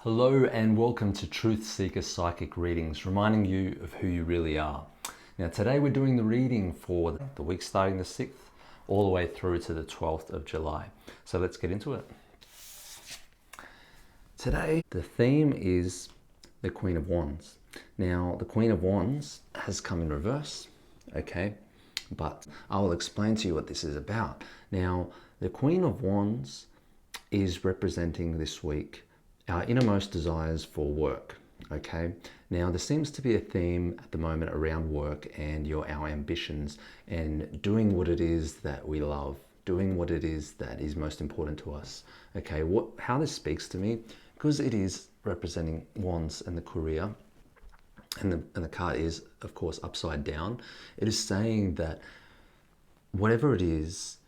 Hello and welcome to Truth Seeker Psychic Readings, reminding you of who you really are. Now today we're doing the reading for the week starting the 6th all the way through to the 12th of July. So let's get into it. Today the theme is the Queen of Wands. Now the Queen of Wands has come in reverse, okay? But I will explain to you what this is about. Now the Queen of Wands is representing this week our innermost desires for work, okay? Now, there seems to be a theme at the moment around work and our ambitions and doing what it is that we love, doing what it is that is most important to us, okay? How this speaks to me, because it is representing wands and the career, and the card is, of course, upside down. It is saying that whatever it is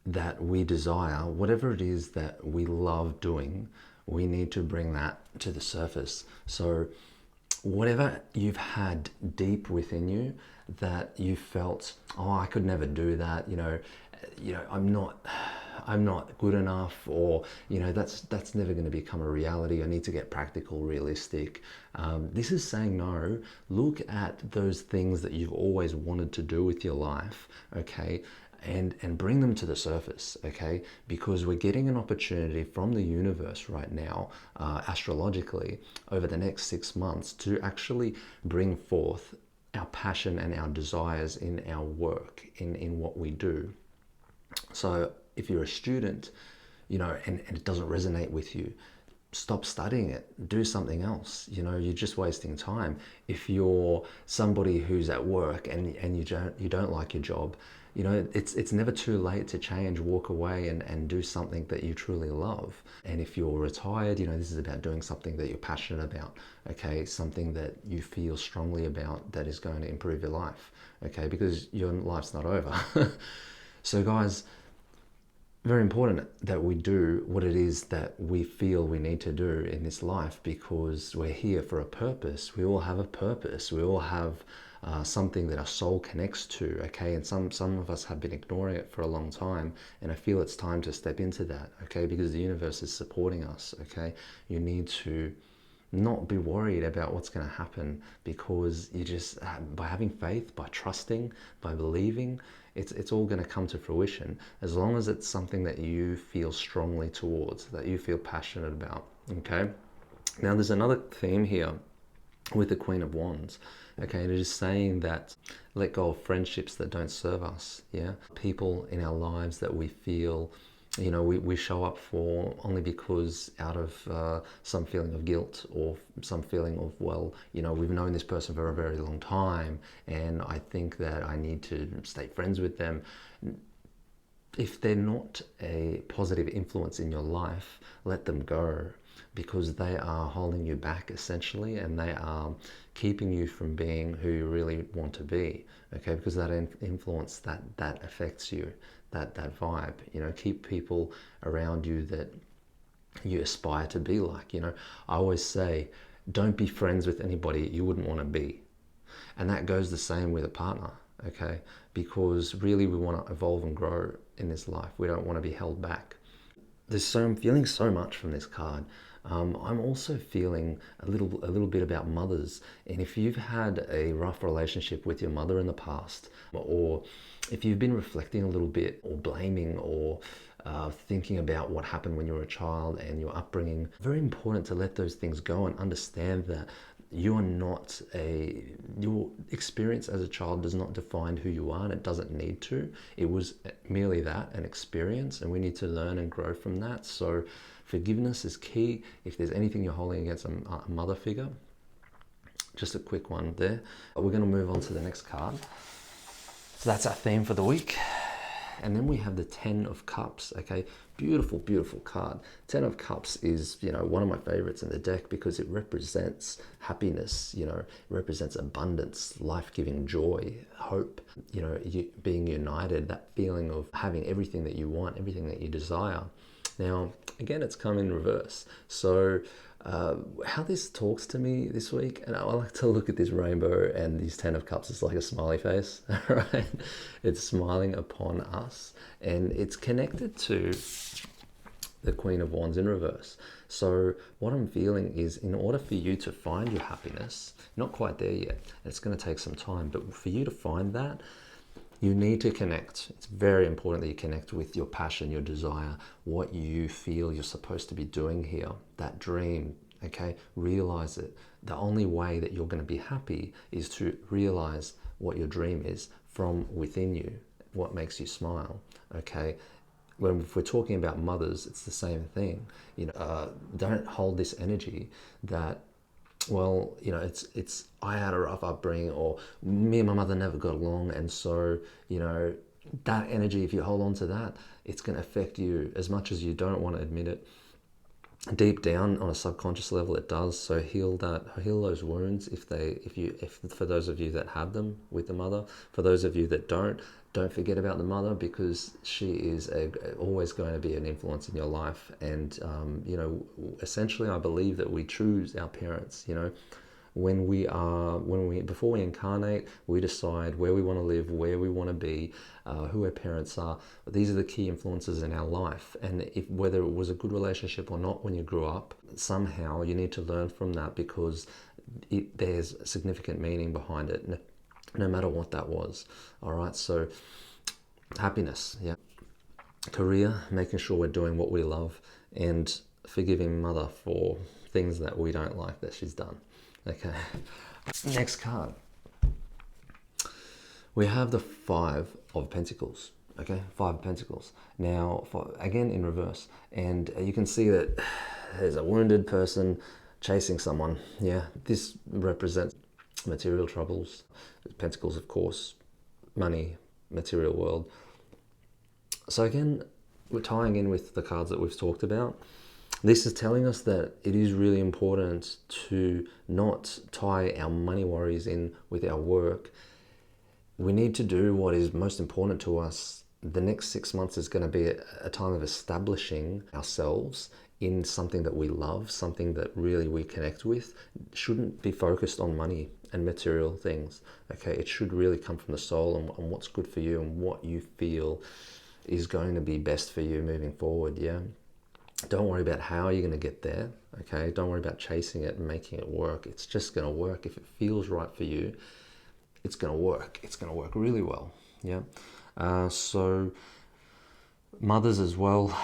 that we desire, whatever it is that we love doing, we need to bring that to the surface. So whatever you've had deep within you that you felt, oh, I could never do that, I'm not good enough, or that's never going to become a reality. I need to get practical, realistic. This is saying no. Look at those things that you've always wanted to do with your life, okay, and bring them to the surface, okay? Because we're getting an opportunity from the universe right now, astrologically, over the next 6 months to actually bring forth our passion and our desires in our work, in what we do. So if you're a student, and it doesn't resonate with you, stop studying it, do something else. You're just wasting time. If you're somebody who's at work and you don't like your job, it's never too late to change, walk away and do something that you truly love. And if you're retired, this is about doing something that you're passionate about, okay? Something that you feel strongly about that is going to improve your life, okay? Because your life's not over. So guys, very important that we do what it is that we feel we need to do in this life, because we're here for a purpose. We all have a purpose. We all have something that our soul connects to, okay? And some of us have been ignoring it for a long time, and I feel it's time to step into that, okay? Because the universe is supporting us, okay? You need to not be worried about what's going to happen, because you just, by having faith, by trusting, by believing, it's all going to come to fruition, as long as it's something that you feel strongly towards, that you feel passionate about, okay? Now there's another theme here with the Queen of Wands, okay? It is saying that let go of friendships that don't serve us, yeah? People in our lives that we feel, we show up for only because out of some feeling of guilt, or some feeling of, we've known this person for a very long time and I think that I need to stay friends with them. If they're not a positive influence in your life, let them go, because they are holding you back essentially, and they are keeping you from being who you really want to be, okay? Because that influence, that affects you, that vibe, keep people around you that you aspire to be like. I always say, don't be friends with anybody you wouldn't want to be. And that goes the same with a partner, okay? Because really we want to evolve and grow in this life. We don't want to be held back. I'm feeling so much from this card. I'm also feeling a little bit about mothers. And if you've had a rough relationship with your mother in the past, or if you've been reflecting a little bit, or blaming, or thinking about what happened when you were a child and your upbringing, very important to let those things go and understand that your experience as a child does not define who you are, and it doesn't need to. It was merely that, an experience, and we need to learn and grow from that. So forgiveness is key. If there's anything you're holding against a mother figure, just a quick one there. We're going to move on to the next card. So that's our theme for the week. And then we have the 10 of Cups, okay? Beautiful, beautiful card. 10 of Cups is, one of my favorites in the deck, because it represents happiness, it represents abundance, life-giving joy, hope, being united, that feeling of having everything that you want, everything that you desire. Now, again, it's come in reverse. So how this talks to me this week, and I like to look at this rainbow and these 10 of Cups, it's like a smiley face, right? It's smiling upon us, and it's connected to the Queen of Wands in reverse. So what I'm feeling is, in order for you to find your happiness, not quite there yet, it's going to take some time, but for you to find that, you need to connect. It's very important that you connect with your passion, your desire, what you feel you're supposed to be doing here, that dream, okay? Realize it. The only way that you're going to be happy is to realize what your dream is from within you, what makes you smile, okay? If we're talking about mothers, it's the same thing. Don't hold this energy that, well, it's I had a rough upbringing, or me and my mother never got along, and so that energy, if you hold on to that, it's going to affect you as much as you don't want to admit it. Deep down on a subconscious level, it does. So heal those wounds if for those of you that have them with the mother. For those of you that don't forget about the mother, because she is always going to be an influence in your life. And essentially, I believe that we choose our parents. Before we incarnate, we decide where we want to live, where we want to be, who our parents are. These are the key influences in our life, and whether it was a good relationship or not when you grew up, somehow you need to learn from that, because there's significant meaning behind it, no matter what that was. All right, so happiness, yeah, career, making sure we're doing what we love, and forgiving mother for things that we don't like that she's done. Okay, next card. We have the Five of Pentacles. Okay, Five of Pentacles. Now, again in reverse, and you can see that there's a wounded person chasing someone. Yeah, this represents material troubles. Pentacles, of course, money, material world. So again, we're tying in with the cards that we've talked about. This is telling us that it is really important to not tie our money worries in with our work. We need to do what is most important to us. The next 6 months is going to be a time of establishing ourselves in something that we love, something that really we connect with. It shouldn't be focused on money and material things. Okay, it should really come from the soul and what's good for you and what you feel is going to be best for you moving forward. Yeah. Don't worry about how you're going to get there, okay? Don't worry about chasing it and making it work. It's just going to work. If it feels right for you, it's going to work. It's going to work really well, yeah? So mothers as well,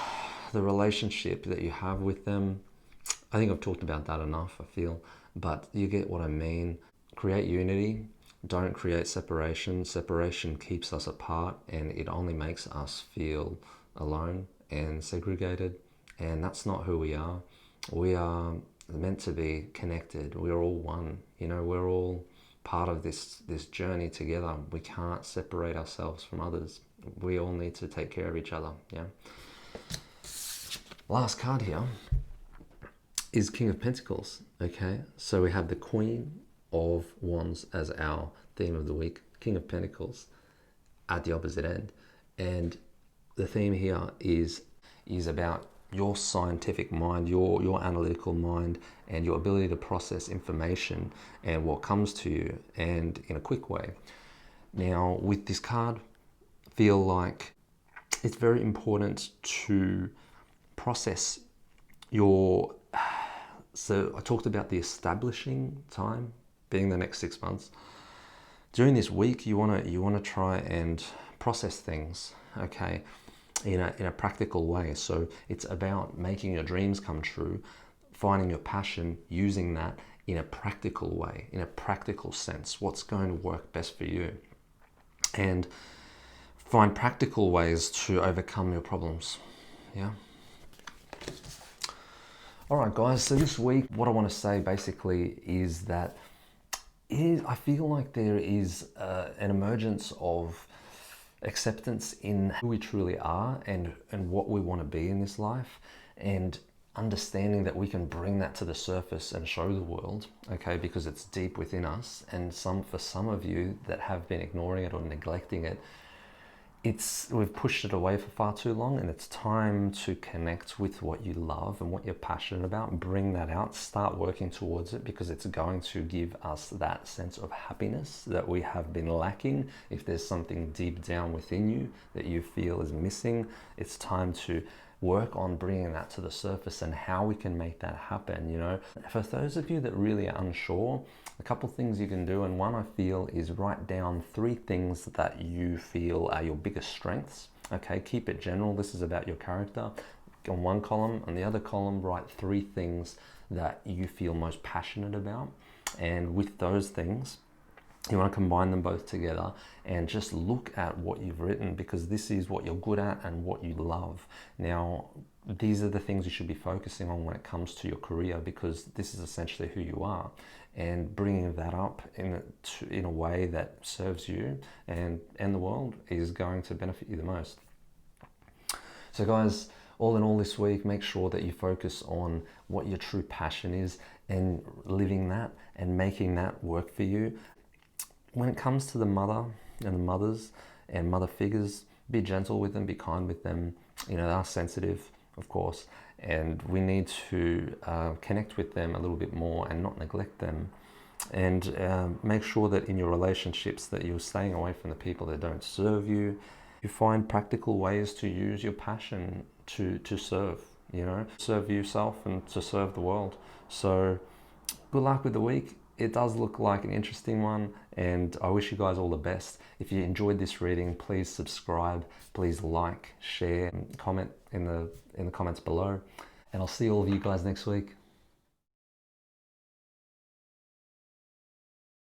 the relationship that you have with them, I think I've talked about that enough, I feel, but you get what I mean. Create unity. Don't create separation. Separation keeps us apart, and it only makes us feel alone and segregated. And that's not who we are. We are meant to be connected. We're all one. We're all part of this journey together. We can't separate ourselves from others. We all need to take care of each other. Yeah. Last card here is King of Pentacles. Okay. So we have the Queen of Wands as our theme of the week. King of Pentacles at the opposite end. And the theme here is about your scientific mind, your analytical mind, and your ability to process information and what comes to you, and in a quick way. Now, with this card, feel like it's very important to process your... So I talked about the establishing time being the next 6 months. During this week, you want to try and process things, okay, in a practical way. So it's about making your dreams come true, finding your passion, using that in a practical way, in a practical sense. What's going to work best for you? And find practical ways to overcome your problems. Yeah. All right, guys. So this week, what I want to say basically is that I feel like there is an emergence of acceptance in who we truly are and what we want to be in this life, and understanding that we can bring that to the surface and show the world, okay, because it's deep within us. And for some of you that have been ignoring it or neglecting it, we've pushed it away for far too long, and it's time to connect with what you love and what you're passionate about and bring that out. Start working towards it, because it's going to give us that sense of happiness that we have been lacking. If there's something deep down within you that you feel is missing, it's time to work on bringing that to the surface and how we can make that happen. You know, for those of you that really are unsure, a couple things you can do, and one I feel is write down 3 things that you feel are your biggest strengths. Okay, keep it general. This is about your character. On one column, on the other column, write 3 things that you feel most passionate about. And with those things, you want to combine them both together and just look at what you've written, because this is what you're good at and what you love. Now, these are the things you should be focusing on when it comes to your career, because this is essentially who you are, and bringing that up in a way that serves you and the world is going to benefit you the most. So guys, all in all this week, make sure that you focus on what your true passion is and living that and making that work for you. When it comes to the mother and the mothers and mother figures, be gentle with them, be kind with them. You know, they are sensitive, of course, and we need to connect with them a little bit more and not neglect them. And make sure that in your relationships that you're staying away from the people that don't serve you. You find practical ways to use your passion to serve, you know, serve yourself and to serve the world. So good luck with the week. It does look like an interesting one, and I wish you guys all the best. If you enjoyed this reading, please subscribe, please like, share, and comment in the comments below. And I'll see all of you guys next week.